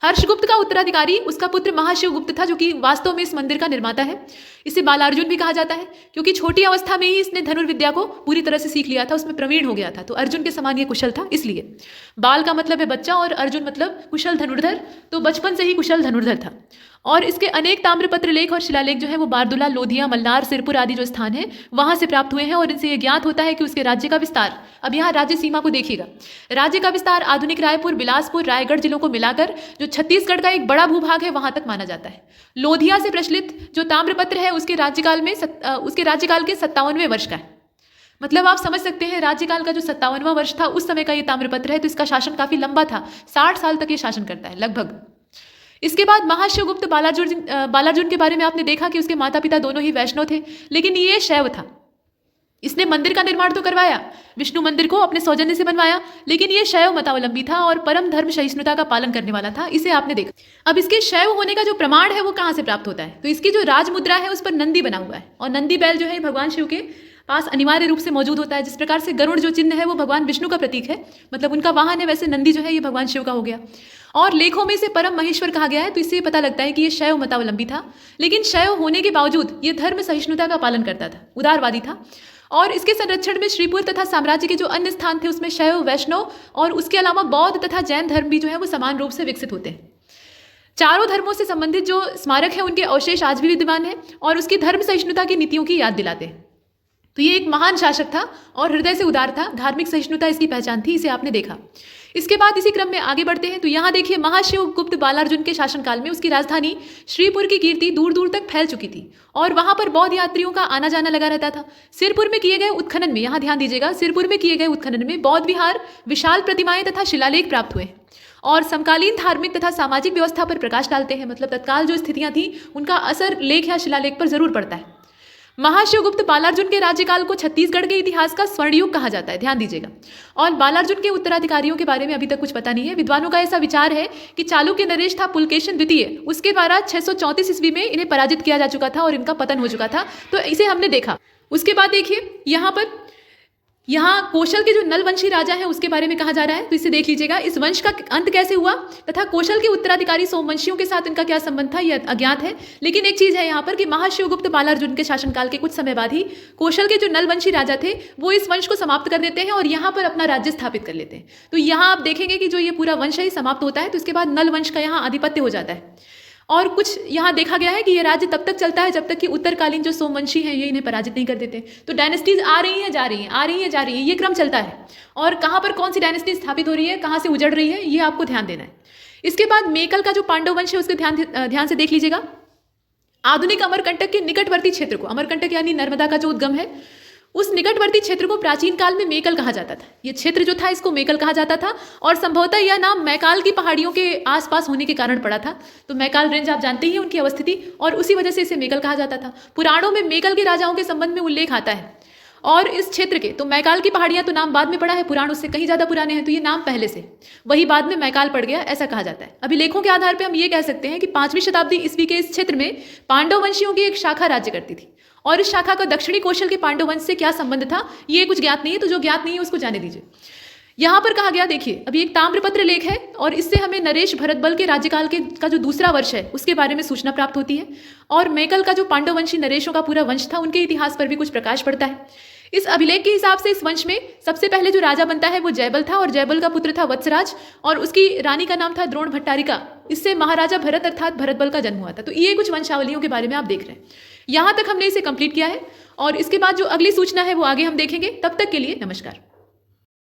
हर्षगुप्त का उत्तराधिकारी उसका पुत्र महाशिवगुप्त था, जो कि वास्तव में इस मंदिर का निर्माता है। इसे बालार्जुन भी कहा जाता है क्योंकि छोटी अवस्था में ही इसने धनुर्विद्या को पूरी तरह से सीख लिया था, उसमें प्रवीण हो गया था। तो अर्जुन के समान ये कुशल था, इसलिए बाल का मतलब है बच्चा और अर्जुन मतलब कुशल धनुर्धर, तो बचपन से ही कुशल धनुर्धर था। और इसके अनेक ताम्रपत्र लेख और शिलालेख जो है वो बारदुला, लोधिया, मल्लार, सिरपुर आदि जो स्थान है वहां से प्राप्त हुए हैं और इनसे ये ज्ञात होता है कि उसके राज्य का विस्तार, अब यहाँ राज्य सीमा को देखिएगा, राज्य का विस्तार आधुनिक रायपुर, बिलासपुर, रायगढ़ जिलों को मिलाकर जो छत्तीसगढ़ का एक बड़ा भूभाग है वहां तक माना जाता है। लोधिया से प्रचलित जो ताम्रपत्र है उसके राज्यकाल के 57वें वर्ष का है। मतलब आप समझ सकते हैं राज्यकाल का जो 57वां वर्ष था उस समय का ये ताम्रपत्र है, तो इसका शासन काफी लंबा था, 60 साल तक ये शासन करता है लगभग। इसके बाद महाशिवगुप्त बालार्जुन के बारे में आपने देखा कि उसके माता पिता दोनों ही वैष्णव थे, लेकिन ये शैव था। इसने मंदिर का निर्माण तो करवाया, विष्णु मंदिर को अपने सौजन्य से बनवाया, लेकिन ये शैव मतावलंबी था और परम धर्म सहिष्णुता का पालन करने वाला था, इसे आपने देखा। अब इसके शैव होने का जो प्रमाण है वो कहाँ से प्राप्त होता है? तो इसकी जो राजमुद्रा है उस पर नंदी बना हुआ है और नंदी बैल जो है भगवान शिव के पास अनिवार्य रूप से मौजूद होता है। जिस प्रकार से गरुड़ जो चिन्ह है वो भगवान विष्णु का प्रतीक है, मतलब उनका वाहन है, वैसे नंदी जो है ये भगवान शिव का हो गया। और लेखों में इसे परम महेश्वर कहा गया है, तो इससे पता लगता है कि ये शैव मतावलंबी था, लेकिन शैव होने के बावजूद ये धर्म सहिष्णुता का पालन करता था, उदारवादी था। और इसके संरक्षण में श्रीपुर तथा साम्राज्य के जो अन्य स्थान थे उसमें शैव, वैष्णव और उसके अलावा बौद्ध तथा जैन धर्म भी जो है वो समान रूप से विकसित होते हैं। चारों धर्मों से संबंधित जो स्मारक है उनके अवशेष आज भी विद्यमान है और उसकी धर्म सहिष्णुता की नीतियों की याद दिलाते हैं। तो ये एक महान शासक था और हृदय से उदार था, धार्मिक सहिष्णुता इसकी पहचान थी, इसे आपने देखा। इसके बाद इसी क्रम में आगे बढ़ते हैं तो यहाँ देखिए, महाशिवगुप्त बालार्जुन के शासनकाल में उसकी राजधानी श्रीपुर की कीर्ति दूर दूर तक फैल चुकी थी और वहां पर बौद्ध यात्रियों का आना जाना लगा रहता था। सिरपुर में किए गए उत्खनन में, यहाँ ध्यान दीजिएगा, सिरपुर में किए गए उत्खनन में बौद्ध विहार, विशाल प्रतिमाएं तथा शिलालेख प्राप्त हुए और समकालीन धार्मिक तथा सामाजिक व्यवस्था पर प्रकाश डालते हैं। मतलब तत्काल जो स्थितियां थी उनका असर लेख या शिलालेख पर जरूर पड़ता है। महाशिवगुप्त बालार्जुन के राज्यकाल को छत्तीसगढ़ के इतिहास का स्वर्णयुग कहा जाता है, ध्यान दीजिएगा। और बालार्जुन के उत्तराधिकारियों के बारे में अभी तक कुछ पता नहीं है। विद्वानों का ऐसा विचार है कि चालुक्य नरेश था पुलकेशन द्वितीय, उसके द्वारा 634 ईस्वी में इन्हें पराजित किया जा चुका था और इनका पतन हो चुका था, तो इसे हमने देखा। उसके बाद देखिए यहाँ कौशल के जो नलवंशी राजा है उसके बारे में कहा जा रहा है, तो इसे देख लीजिएगा। इस वंश का अंत कैसे हुआ तथा कौशल के उत्तराधिकारी सोमवंशियों के साथ इनका क्या संबंध था यह अज्ञात है। लेकिन एक चीज है यहाँ पर कि महाशिवगुप्त बालार्जुन के शासनकाल के कुछ समय बाद ही कौशल के जो नलवंशी राजा थे वो इस वंश को समाप्त कर देते हैं और यहाँ पर अपना राज्य स्थापित कर लेते हैं। तो यहाँ आप देखेंगे कि जो ये पूरा वंश है समाप्त होता है, तो इसके बाद नल वंश का यहाँ आधिपत्य हो जाता है। और कुछ यहाँ देखा गया है कि ये राज्य तब तक चलता है जब तक कि उत्तरकालीन जो सोमवंशी हैं ये इन्हें पराजित नहीं कर देते। तो डायनेस्टीज आ रही हैं जा रही हैं, आ रही हैं जा रही हैं, ये क्रम चलता है। और कहाँ पर कौन सी डायनेस्टी स्थापित हो रही है, कहाँ से उजड़ रही है, ये आपको ध्यान देना है। इसके बाद मेकल का जो पांडव वंश है उसके ध्यान से देख लीजिएगा। आधुनिक अमरकंटक के निकटवर्ती क्षेत्र को, अमरकंटक यानी नर्मदा का जो उद्गम है, उस निकटवर्ती क्षेत्र को प्राचीन काल में मेकल कहा जाता था। ये क्षेत्र जो था इसको मेकल कहा जाता था और संभवतः यह नाम मैकाल की पहाड़ियों के आसपास होने के कारण पड़ा था। तो मैकाल रेंज आप जानते ही उनकी अवस्थिति, और उसी वजह से इसे मेकल कहा जाता था। पुराणों में मेकल के राजाओं के संबंध में उल्लेख आता है और इस क्षेत्र के तो मैकाल की पहाड़ियां तो नाम बाद में पड़ा है, पुराण उससे कहीं ज्यादा पुराने हैं, तो ये नाम पहले से, वही बाद में मैकाल पड़ गया, ऐसा कहा जाता है। अभिलेखों के आधार पर हम ये कह सकते हैं कि 5वीं शताब्दी ईस्वी के इस क्षेत्र में पांडव वंशियों की एक शाखा राज्य करती थी, और इस शाखा का दक्षिणी कौशल के पांडव वंश से क्या संबंध था ये कुछ ज्ञात नहीं है, तो जो ज्ञात नहीं है उसको जाने दीजिए। यहां पर कहा गया, देखिए अभी एक ताम्रपत्र लेख है और इससे हमें नरेश भरतबल के राज्यकाल के का जो दूसरा वर्ष है उसके बारे में सूचना प्राप्त होती है, और मैकल का जो पांडववंशी नरेशों का पूरा वंश था उनके इतिहास पर भी कुछ प्रकाश पड़ता है। इस अभिलेख के हिसाब से इस वंश में सबसे पहले जो राजा बनता है वो जयबल था, और जयबल का पुत्र था वत्सराज, और उसकी रानी का नाम था द्रोण भट्टारिका। इससे महाराजा भरत अर्थात भरतबल का जन्म हुआ था। तो ये कुछ वंशावलियों के बारे में आप देख रहे हैं। यहां तक हमने इसे कंप्लीट किया है, और इसके बाद जो अगली सूचना है वो आगे हम देखेंगे। तब तक के लिए नमस्कार।